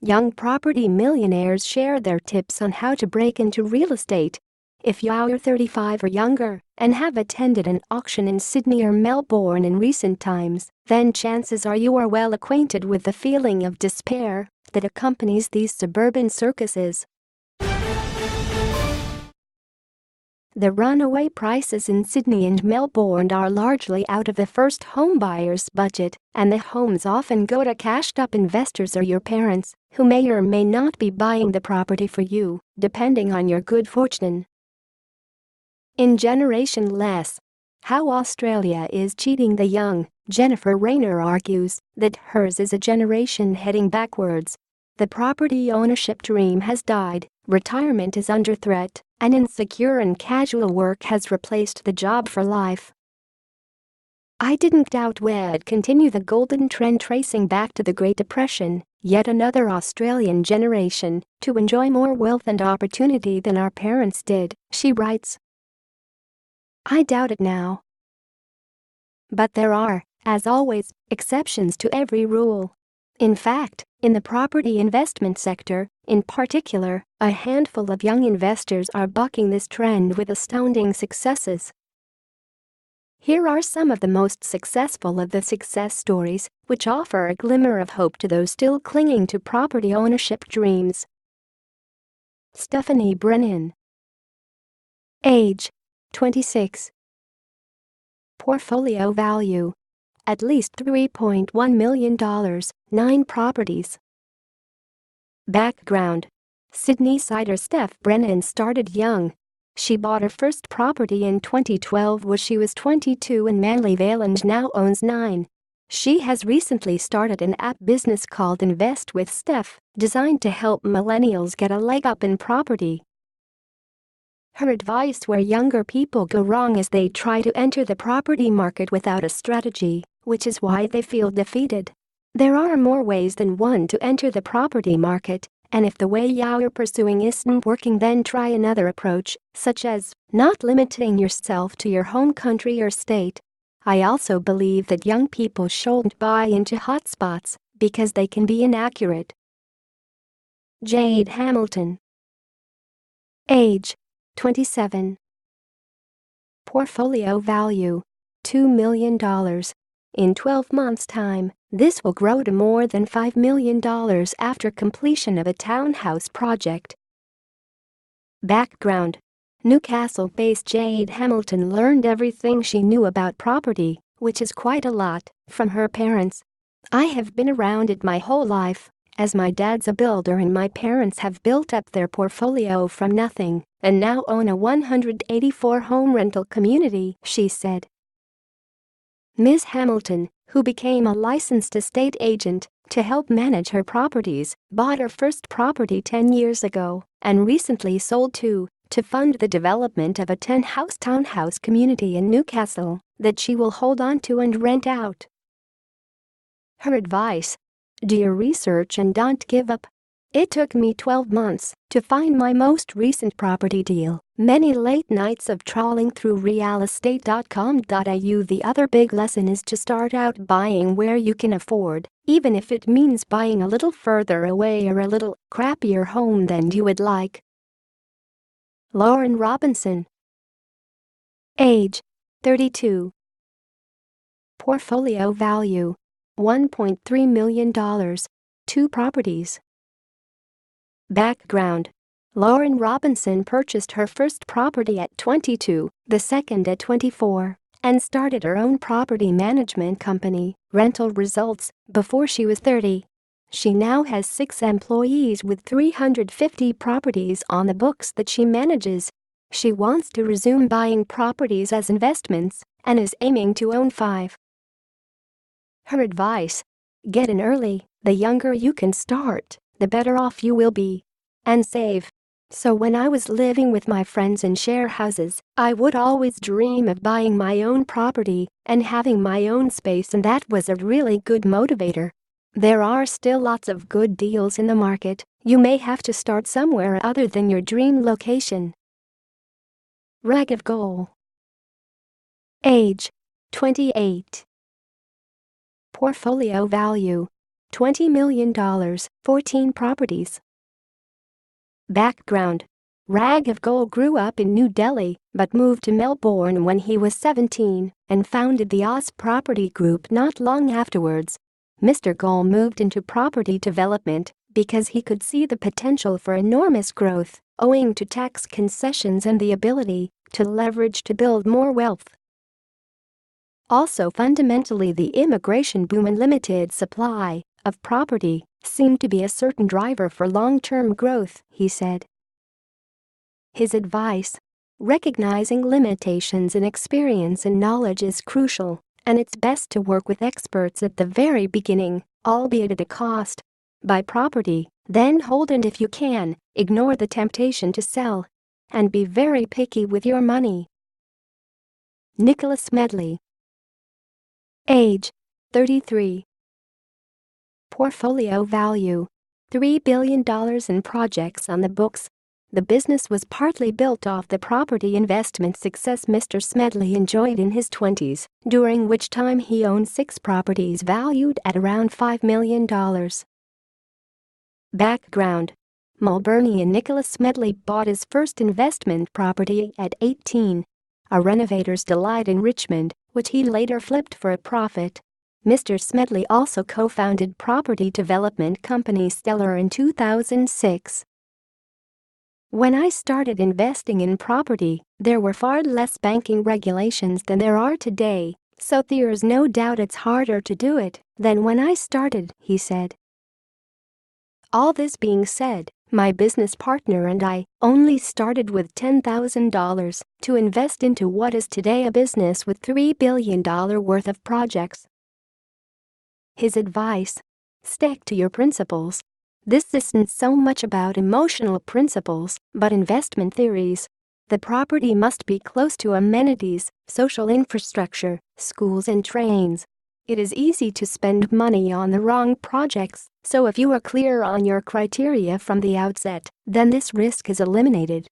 Young property millionaires share their tips on how to break into real estate. If you're 35 or younger and have attended an auction in Sydney or Melbourne in recent times, then chances are you are well acquainted with the feeling of despair that accompanies these suburban circuses. The runaway prices in Sydney and Melbourne are largely out of the first home buyer's budget, and the homes often go to cashed-up investors or your parents, who may or may not be buying the property for you, depending on your good fortune. In Generation Less, How Australia is Cheating the Young, Jennifer Rayner argues that hers is a generation heading backwards. The property ownership dream has died, retirement is under threat, and insecure and casual work has replaced the job for life. I didn't doubt we'd continue the golden trend tracing back to the Great Depression, yet another Australian generation, to enjoy more wealth and opportunity than our parents did, she writes. I doubt it now. But there are, as always, exceptions to every rule. In fact, in the property investment sector, in particular, a handful of young investors are bucking this trend with astounding successes. Here are some of the most successful of the success stories, which offer a glimmer of hope to those still clinging to property ownership dreams. Stephanie Brennan. Age: 26. Portfolio value: at least $3.1 million, 9 properties. Background: Sydney-sider Steph Brennan started young. She bought her first property in 2012 when she was 22 in Manlyvale and now owns 9. She has recently started an app business called Invest with Steph, designed to help millennials get a leg up in property. Her advice: where younger people go wrong is they try to enter the property market without a strategy, which is why they feel defeated. There are more ways than one to enter the property market, and if the way you're pursuing isn't working, then try another approach, such as not limiting yourself to your home country or state. I also believe that young people shouldn't buy into hotspots because they can be inaccurate. Jade Hamilton. Age: 27. Portfolio value: $2 million. In 12 months' time, this will grow to more than $5 million after completion of a townhouse project. Background: Newcastle-based Jade Hamilton learned everything she knew about property, which is quite a lot, from her parents. I have been around it my whole life, as my dad's a builder and my parents have built up their portfolio from nothing and now own a 184-home rental community, she said. Ms. Hamilton, who became a licensed estate agent to help manage her properties, bought her first property 10 years ago and recently sold 2 to fund the development of a 10-house townhouse community in Newcastle that she will hold on to and rent out. Her advice: do your research and don't give up. It took me 12 months to find my most recent property deal, many late nights of trawling through realestate.com.au. The other big lesson is to start out buying where you can afford, even if it means buying a little further away or a little crappier home than you would like. Lauren Robinson. Age: 32. Portfolio value: $1.3 million, 2 properties. Background: Lauren Robinson purchased her first property at 22, the second at 24, and started her own property management company, Rental Results, before she was 30. She now has 6 employees with 350 properties on the books that she manages. She wants to resume buying properties as investments and is aiming to own 5. Her advice: get in early. The younger you can start, the better off you will be. And save. So when I was living with my friends in share houses, I would always dream of buying my own property and having my own space, and that was a really good motivator. There are still lots of good deals in the market. You may have to start somewhere other than your dream location. Rag of Gold. Age: 28. Portfolio value: $20 million, 14 properties. Background: Raghav Goel grew up in New Delhi but moved to Melbourne when he was 17 and founded the Oz Property Group not long afterwards. Mr. Goel moved into property development because he could see the potential for enormous growth owing to tax concessions and the ability to leverage to build more wealth. Also, fundamentally, the immigration boom and limited supply of property seemed to be a certain driver for long-term growth, he said. His advice: recognizing limitations in experience and knowledge is crucial, and it's best to work with experts at the very beginning, albeit at a cost. Buy property, then hold, and if you can, ignore the temptation to sell. And be very picky with your money. Nicholas Smedley. Age: 33. Portfolio value: $3 billion in projects on the books. The business was partly built off the property investment success Mr. Smedley enjoyed in his 20s, during which time he owned 6 properties valued at around $5 million. Background: Melbourneian Nicholas Smedley bought his first investment property at 18, a renovator's delight in Richmond, which he later flipped for a profit. Mr. Smedley also co-founded property development company Stellar in 2006. When I started investing in property, there were far less banking regulations than there are today, so there's no doubt it's harder to do it than when I started, he said. All this being said, my business partner and I only started with $10,000 to invest into what is today a business with $3 billion worth of projects. His advice: stick to your principles. This isn't so much about emotional principles, but investment theories. The property must be close to amenities, social infrastructure, schools and trains. It is easy to spend money on the wrong projects, so if you are clear on your criteria from the outset, then this risk is eliminated.